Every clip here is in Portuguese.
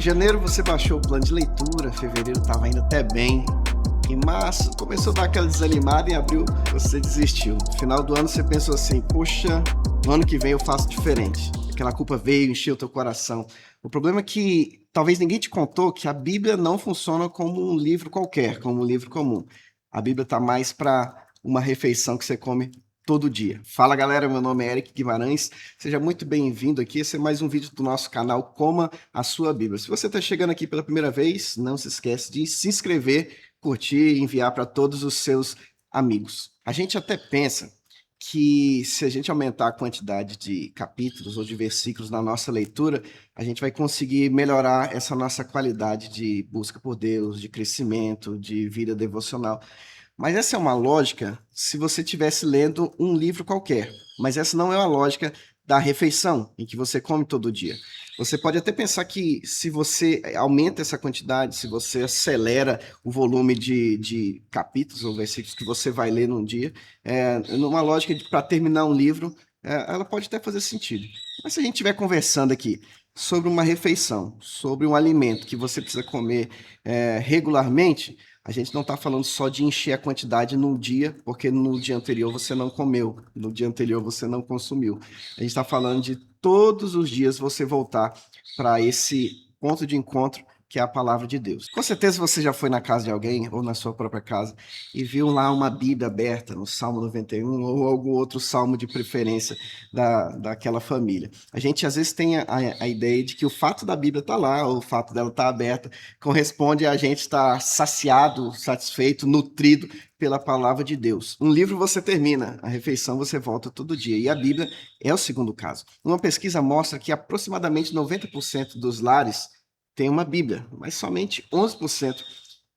janeiro você baixou o plano de leitura, fevereiro estava indo até bem. Em março começou a dar aquela desanimada, em abril você desistiu. No final do ano você pensou assim, poxa, no ano que vem eu faço diferente. Aquela culpa veio, encheu o teu coração. O problema é que talvez ninguém te contou que a Bíblia não funciona como um livro qualquer, como um livro comum. A Bíblia está mais para uma refeição que você come todo dia. Fala galera, meu nome é Eric Guimarães, seja muito bem-vindo aqui. Esse é mais um vídeo do nosso canal Coma a Sua Bíblia. Se você está chegando aqui pela primeira vez, não se esquece de se inscrever, curtir e enviar para todos os seus amigos. A gente até pensa que se a gente aumentar a quantidade de capítulos ou de versículos na nossa leitura, a gente vai conseguir melhorar essa nossa qualidade de busca por Deus, de crescimento, de vida devocional. Mas essa é uma lógica se você estivesse lendo um livro qualquer. Mas essa não é uma lógica da refeição, em que você come todo dia. Você pode até pensar que se você aumenta essa quantidade, se você acelera o volume de capítulos ou versículos que você vai ler num dia, numa lógica para terminar um livro, ela pode até fazer sentido. Mas se a gente estiver conversando aqui sobre uma refeição, sobre um alimento que você precisa comer regularmente, a gente não está falando só de encher a quantidade num dia, porque no dia anterior você não comeu, no dia anterior você não consumiu. A gente está falando de todos os dias você voltar para esse ponto de encontro que é a palavra de Deus. Com certeza você já foi na casa de alguém ou na sua própria casa e viu lá uma Bíblia aberta no Salmo 91 ou algum outro salmo de preferência daquela família. A gente às vezes tem a ideia de que o fato da Bíblia estar lá, ou o fato dela estar aberta, corresponde a gente estar saciado, satisfeito, nutrido pela palavra de Deus. Um livro você termina, a refeição você volta todo dia. E a Bíblia é o segundo caso. Uma pesquisa mostra que aproximadamente 90% dos lares tem uma Bíblia, mas somente 11%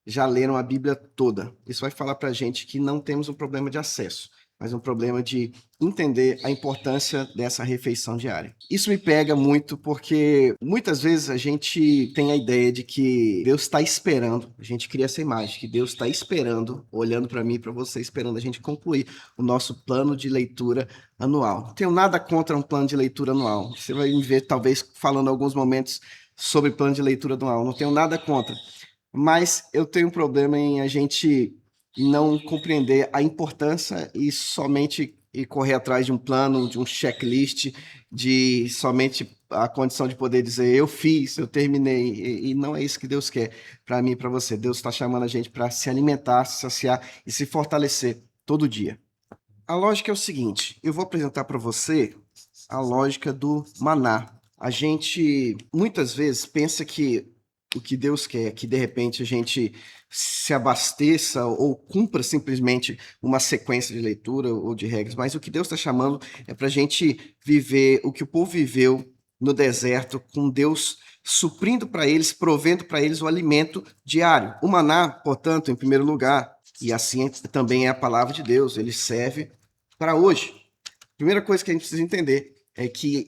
já leram a Bíblia toda. Isso vai falar para a gente que não temos um problema de acesso, mas um problema de entender a importância dessa refeição diária. Isso me pega muito porque muitas vezes a gente tem a ideia de que Deus está esperando, a gente cria essa imagem, que Deus está esperando, olhando para mim e para você, esperando a gente concluir o nosso plano de leitura anual. Não tenho nada contra um plano de leitura anual. Você vai me ver talvez falando alguns momentos sobre plano de leitura anual, não tenho nada contra, mas eu tenho um problema em a gente não compreender a importância e somente correr atrás de um plano, de um checklist, de somente a condição de poder dizer eu fiz, eu terminei, e não é isso que Deus quer para mim e para você. Deus está chamando a gente para se alimentar, se saciar e se fortalecer todo dia. A lógica é o seguinte, eu vou apresentar para você a lógica do maná. A gente muitas vezes pensa que o que Deus quer é que de repente a gente se abasteça ou cumpra simplesmente uma sequência de leitura ou de regras, mas o que Deus está chamando é para a gente viver o que o povo viveu no deserto, com Deus suprindo para eles, provendo para eles o alimento diário. O maná, portanto, em primeiro lugar, e assim também é a palavra de Deus, ele serve para hoje. A primeira coisa que a gente precisa entender é que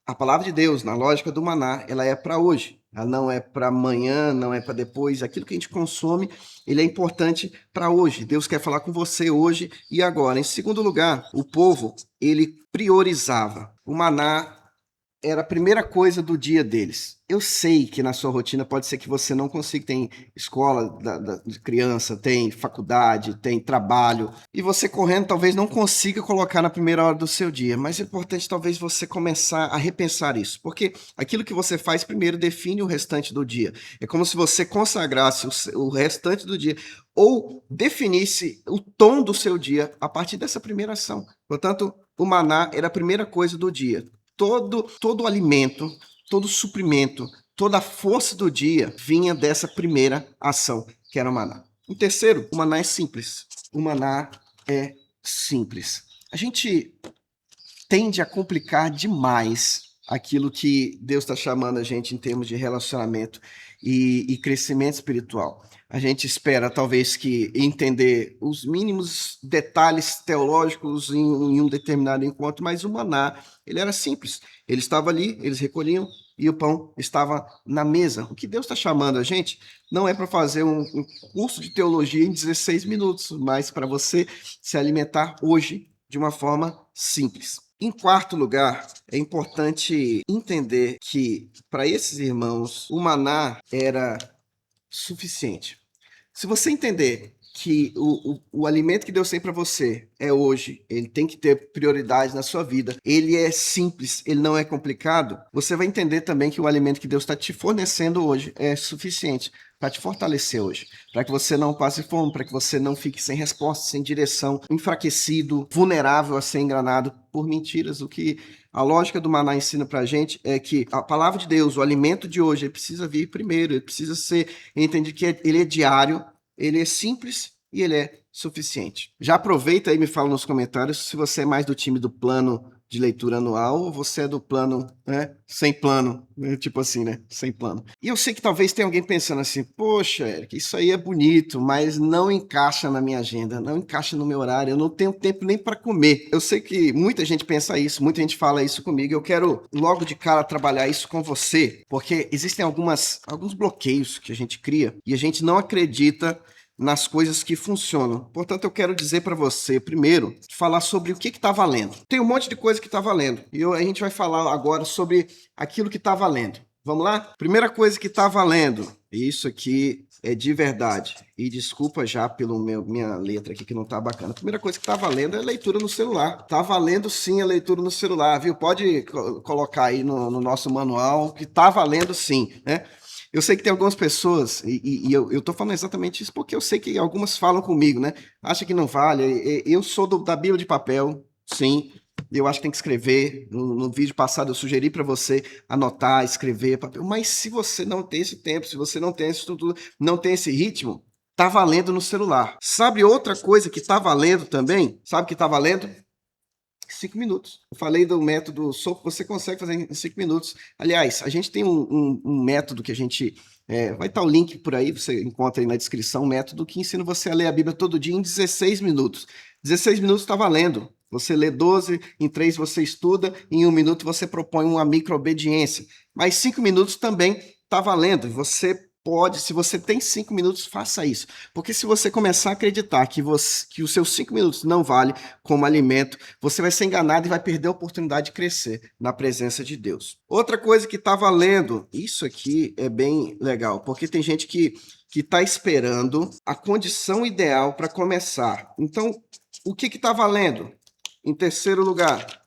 a palavra de Deus, na lógica do maná, ela é para hoje. Ela não é para amanhã, não é para depois. Aquilo que a gente consome, ele é importante para hoje. Deus quer falar com você hoje e agora. Em segundo lugar, o povo, ele priorizava. O maná era a primeira coisa do dia deles. Eu sei que na sua rotina pode ser que você não consiga, tem escola de criança, tem faculdade, tem trabalho, e você correndo talvez não consiga colocar na primeira hora do seu dia, mas é importante talvez você começar a repensar isso, porque aquilo que você faz primeiro define o restante do dia. É como se você consagrasse o restante do dia, ou definisse o tom do seu dia a partir dessa primeira ação. Portanto, o maná era a primeira coisa do dia. Todo o alimento, todo o suprimento, toda a força do dia vinha dessa primeira ação, que era o maná. Em terceiro, o maná é simples. O maná é simples. A gente tende a complicar demais aquilo que Deus está chamando a gente em termos de relacionamento e crescimento espiritual. A gente espera, talvez, que entender os mínimos detalhes teológicos em um determinado encontro, mas o maná, ele era simples. Ele estava ali, eles recolhiam e o pão estava na mesa. O que Deus está chamando a gente não é para fazer um curso de teologia em 16 minutos, mas para você se alimentar hoje de uma forma simples. Em quarto lugar, é importante entender que, para esses irmãos, o maná era suficiente. Se você entender que o alimento que Deus tem para você é hoje, ele tem que ter prioridade na sua vida, ele é simples, ele não é complicado, você vai entender também que o alimento que Deus está te fornecendo hoje é suficiente para te fortalecer hoje, para que você não passe fome, para que você não fique sem resposta, sem direção, enfraquecido, vulnerável a ser enganado por mentiras. O que a lógica do maná ensina para a gente é que a palavra de Deus, o alimento de hoje, ele precisa vir primeiro, ele precisa ser entendido que ele é diário, ele é simples e ele é suficiente. Já aproveita aí e me fala nos comentários se você é mais do time do plano de leitura anual ou você é do plano, né, sem plano, né? Tipo assim, né, sem plano. E eu sei que talvez tenha alguém pensando assim, poxa, Eric, isso aí é bonito, mas não encaixa na minha agenda, não encaixa no meu horário, eu não tenho tempo nem para comer. Eu sei que muita gente pensa isso, muita gente fala isso comigo, eu quero logo de cara trabalhar isso com você, porque existem alguns bloqueios que a gente cria e a gente não acredita nas coisas que funcionam. Portanto, eu quero dizer para você, primeiro, falar sobre o que está valendo. Tem um monte de coisa que está valendo. E a gente vai falar agora sobre aquilo que está valendo. Vamos lá? Primeira coisa que está valendo. Isso aqui é de verdade. E desculpa já pela minha letra aqui que não está bacana. A primeira coisa que está valendo é a leitura no celular. Está valendo sim a leitura no celular, viu? Pode colocar aí no nosso manual que está valendo sim, né? Eu sei que tem algumas pessoas, e eu tô falando exatamente isso porque eu sei que algumas falam comigo, né? Acha que não vale. Eu sou da Bíblia de papel, sim. Eu acho que tem que escrever. No vídeo passado eu sugeri para você anotar, escrever, papel. Mas se você não tem esse tempo, se você não tem essa estrutura, não tem esse ritmo, tá valendo no celular. Sabe outra coisa que tá valendo também? Sabe o que tá valendo? 5 minutos. Eu falei do método SOAP, você consegue fazer em 5 minutos. Aliás, a gente tem um método que a gente. Vai estar o link por aí, você encontra aí na descrição, um método que ensina você a ler a Bíblia todo dia em 16 minutos. 16 minutos está valendo. Você lê 12, em 3 você estuda, em 1 minuto você propõe uma micro-obediência. Mas 5 minutos também está valendo. Você pode, se você tem 5 minutos, faça isso. Porque se você começar a acreditar que os seus 5 minutos não valem como alimento, você vai ser enganado e vai perder a oportunidade de crescer na presença de Deus. Outra coisa que está valendo, isso aqui é bem legal, porque tem gente que está esperando a condição ideal para começar. Então, o que está valendo? Em terceiro lugar,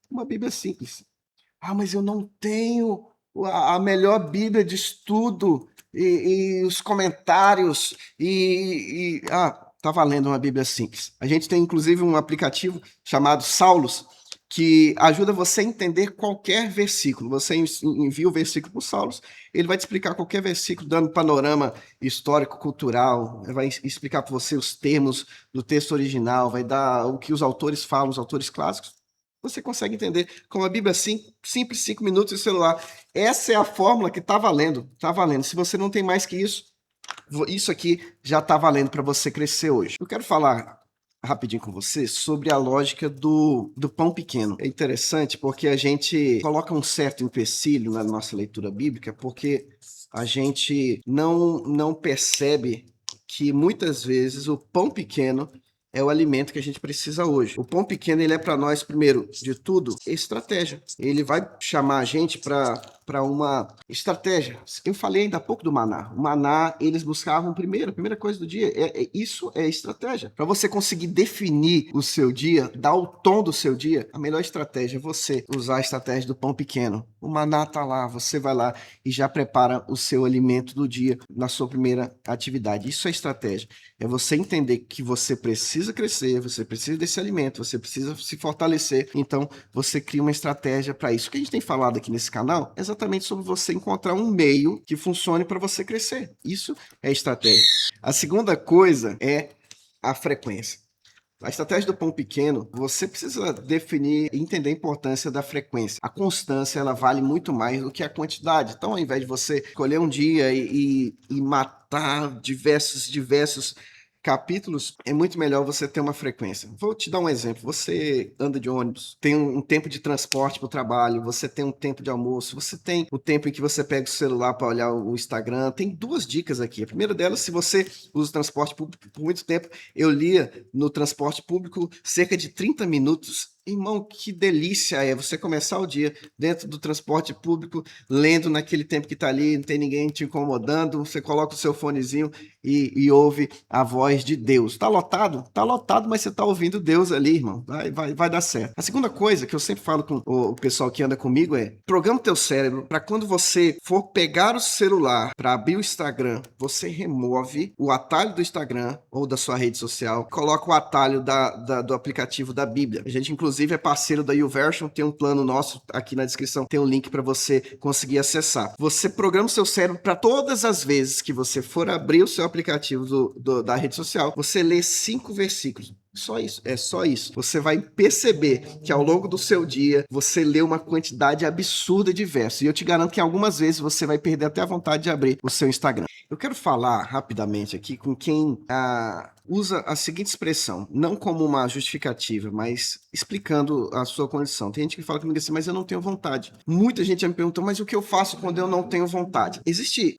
uma Bíblia simples. Ah, mas eu não tenho a melhor Bíblia de estudo e os comentários tá valendo uma Bíblia simples. A gente tem inclusive um aplicativo chamado Saulos que ajuda você a entender qualquer versículo. Você envia o versículo para o Saulos, ele vai te explicar qualquer versículo, dando panorama histórico, cultural, vai explicar para você os termos do texto original, vai dar o que os autores falam, os autores clássicos. Você consegue entender com a Bíblia simples, 5 minutos e celular. Essa é a fórmula que está valendo. Está valendo. Se você não tem mais que isso aqui já está valendo para você crescer hoje. Eu quero falar rapidinho com você sobre a lógica do pão pequeno. É interessante porque a gente coloca um certo empecilho na nossa leitura bíblica porque a gente não percebe que muitas vezes o pão pequeno é o alimento que a gente precisa hoje. O pão pequeno, ele é para nós, primeiro de tudo, estratégia. Ele vai chamar a gente para uma estratégia. Eu falei ainda há pouco do maná. O maná, eles buscavam primeiro, a primeira coisa do dia. Isso é estratégia. Para você conseguir definir o seu dia, dar o tom do seu dia, a melhor estratégia é você usar a estratégia do pão pequeno. O maná tá lá, você vai lá e já prepara o seu alimento do dia na sua primeira atividade. Isso é estratégia. É você entender que você precisa crescer, você precisa desse alimento, você precisa se fortalecer. Então, você cria uma estratégia para isso. O que a gente tem falado aqui nesse canal é exatamente sobre você encontrar um meio que funcione para você crescer. Isso é estratégia. A segunda coisa é a frequência. A estratégia do pão pequeno, você precisa definir e entender a importância da frequência. A constância, ela vale muito mais do que a quantidade. Então, ao invés de você escolher um dia e matar diversos capítulos, é muito melhor você ter uma frequência. Vou te dar um exemplo. Você anda de ônibus, tem um tempo de transporte para o trabalho, você tem um tempo de almoço, você tem o tempo em que você pega o celular para olhar o Instagram. Tem 2 dicas aqui. A primeira delas, se você usa o transporte público por muito tempo, eu lia no transporte público cerca de 30 minutos Irmão, que delícia é você começar o dia dentro do transporte público, lendo naquele tempo que está ali, não tem ninguém te incomodando, você coloca o seu fonezinho e ouve a voz de Deus. Tá lotado? Tá lotado, mas você tá ouvindo Deus ali, irmão. Vai dar certo. A segunda coisa que eu sempre falo com o pessoal que anda comigo é: programa o teu cérebro para quando você for pegar o celular para abrir o Instagram, você remove o atalho do Instagram ou da sua rede social, coloca o atalho do aplicativo da Bíblia. A gente, inclusive, é parceiro da YouVersion, tem um plano nosso aqui na descrição, tem um link para você conseguir acessar. Você programa o seu cérebro para todas as vezes que você for abrir o seu aplicativo da rede social, você lê 5 versículos. Só isso, é só isso. Você vai perceber que ao longo do seu dia você lê uma quantidade absurda de versos. E eu te garanto que algumas vezes você vai perder até a vontade de abrir o seu Instagram. Eu quero falar rapidamente aqui com quem usa a seguinte expressão, não como uma justificativa, mas explicando a sua condição. Tem gente que fala comigo assim, mas eu não tenho vontade. Muita gente já me perguntou, mas o que eu faço quando eu não tenho vontade? Existe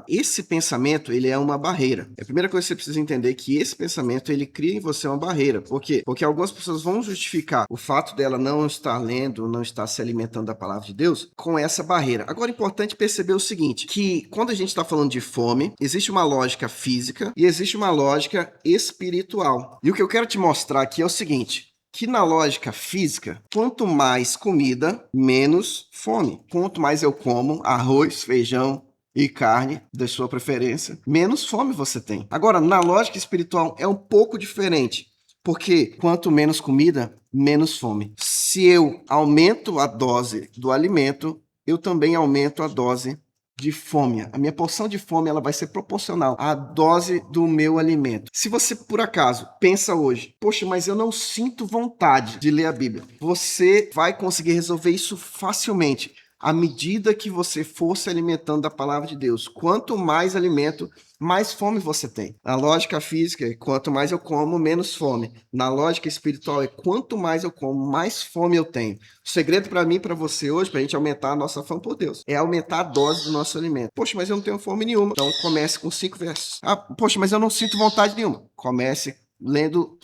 esse pensamento, ele é uma barreira. A primeira coisa que você precisa entender é que esse pensamento, ele cria em você uma barreira. Por quê? Porque algumas pessoas vão justificar o fato dela não estar lendo, não estar se alimentando da palavra de Deus com essa barreira. Agora é importante perceber o seguinte, que quando a gente está falando de fome, existe uma lógica física e existe uma lógica espiritual. E o que eu quero te mostrar aqui é o seguinte, que na lógica física, quanto mais comida, menos fome. Quanto mais eu como arroz, feijão e carne, da sua preferência, menos fome você tem. Agora, na lógica espiritual é um pouco diferente, porque quanto menos comida, menos fome. Se eu aumento a dose do alimento, eu também aumento a dose de fome. A minha porção de fome ela vai ser proporcional à dose do meu alimento. Se você, por acaso, pensa hoje, poxa, mas eu não sinto vontade de ler a Bíblia, você vai conseguir resolver isso facilmente. À medida que você for se alimentando da palavra de Deus, quanto mais alimento, mais fome você tem. Na lógica física, quanto mais eu como, menos fome. Na lógica espiritual, é quanto mais eu como, mais fome eu tenho. O segredo para mim e para você hoje, para a gente aumentar a nossa fome por Deus, é aumentar a dose do nosso alimento. Poxa, mas eu não tenho fome nenhuma. Então comece com 5 versos. Poxa, mas eu não sinto vontade nenhuma. Comece lendo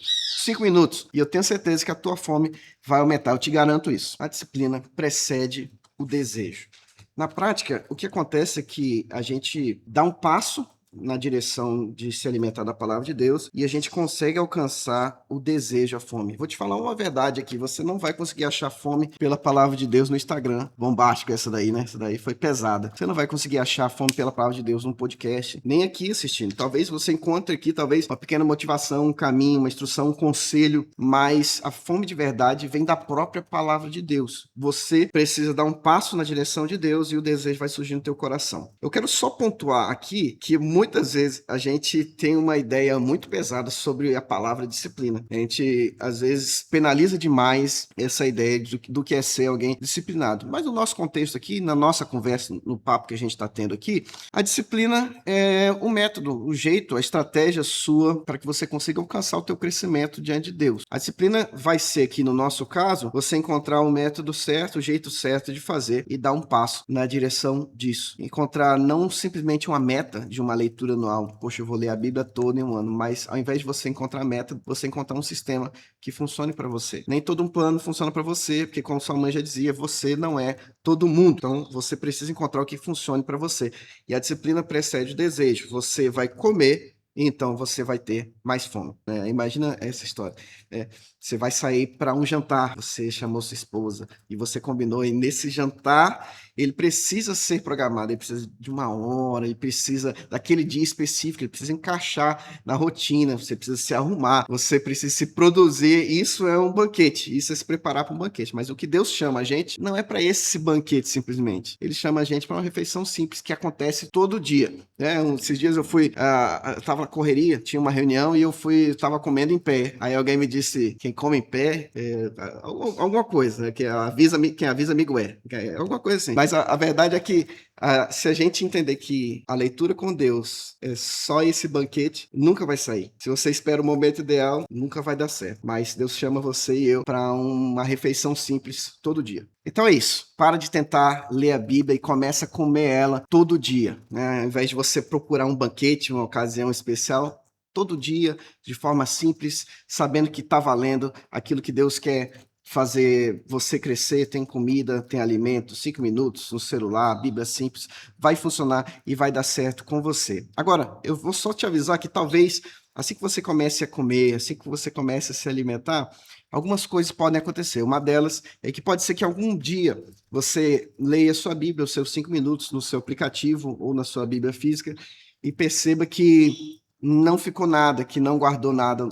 5 minutos. E eu tenho certeza que a tua fome vai aumentar. Eu te garanto isso. A disciplina precede o desejo. Na prática, o que acontece é que a gente dá um passo na direção de se alimentar da palavra de Deus e a gente consegue alcançar o desejo, a fome. Vou te falar uma verdade aqui, você não vai conseguir achar fome pela palavra de Deus no Instagram. Bombástico essa daí, né? Essa daí foi pesada. Você não vai conseguir achar fome pela palavra de Deus num podcast, nem aqui assistindo. Talvez você encontre aqui, talvez, uma pequena motivação, um caminho, uma instrução, um conselho, mas a fome de verdade vem da própria palavra de Deus. Você precisa dar um passo na direção de Deus e o desejo vai surgir no teu coração. Eu quero só pontuar aqui que muitas vezes a gente tem uma ideia muito pesada sobre a palavra disciplina. A gente, às vezes, penaliza demais essa ideia do que é ser alguém disciplinado. Mas no nosso contexto aqui, na nossa conversa, no papo que a gente está tendo aqui, a disciplina é o método, o jeito, a estratégia sua para que você consiga alcançar o teu crescimento diante de Deus. A disciplina vai ser aqui, no nosso caso, você encontrar o método certo, o jeito certo de fazer e dar um passo na direção disso. Encontrar não simplesmente uma meta de uma leitura anual, poxa, eu vou ler a Bíblia toda em um ano, mas ao invés de você encontrar meta, você encontrar um sistema que funcione para você. Nem todo um plano funciona para você, porque como sua mãe já dizia, você não é todo mundo. Então, você precisa encontrar o que funcione para você. E a disciplina precede o desejo. Você vai comer, então você vai ter mais fome. Imagina essa história. Você vai sair para um jantar, você chamou sua esposa e você combinou, e nesse jantar ele precisa ser programado, ele precisa de uma hora, ele precisa daquele dia específico, ele precisa encaixar na rotina, você precisa se arrumar, você precisa se produzir. Isso é um banquete, isso é se preparar para um banquete. Mas o que Deus chama a gente não é para esse banquete simplesmente, ele chama a gente para uma refeição simples que acontece todo dia. Esses dias eu estava na correria, tinha uma reunião e eu estava comendo em pé. Aí alguém me disse, quem come em pé, alguma coisa, né? Quem avisa amigo é. Alguma coisa assim. Mas a verdade é que se a gente entender que a leitura com Deus é só esse banquete, nunca vai sair. Se você espera o momento ideal, nunca vai dar certo. Mas Deus chama você e eu para uma refeição simples todo dia. Então é isso. Para de tentar ler a Bíblia e começa a comer ela todo dia, né? Ao invés de você procurar um banquete, uma ocasião especial, todo dia, de forma simples, sabendo que está valendo aquilo que Deus quer fazer você crescer, tem comida, tem alimento, 5 minutos no celular, Bíblia simples, vai funcionar e vai dar certo com você. Agora, eu vou só te avisar que talvez, assim que você comece a comer, assim que você comece a se alimentar, algumas coisas podem acontecer. Uma delas é que pode ser que algum dia você leia sua Bíblia, os seus 5 minutos no seu aplicativo ou na sua Bíblia física e perceba que não ficou nada, que não guardou nada,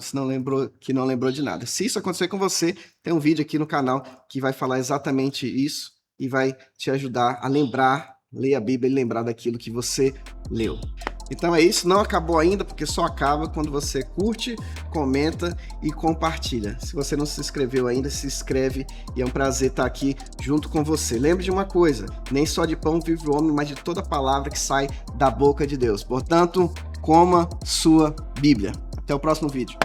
que não lembrou de nada. Se isso acontecer com você, tem um vídeo aqui no canal que vai falar exatamente isso e vai te ajudar a lembrar, ler a Bíblia e lembrar daquilo que você leu. Então é isso, não acabou ainda, porque só acaba quando você curte, comenta e compartilha. Se você não se inscreveu ainda, se inscreve e é um prazer estar aqui junto com você. Lembre de uma coisa, nem só de pão vive o homem, mas de toda palavra que sai da boca de Deus. Portanto, coma sua Bíblia. Até o próximo vídeo.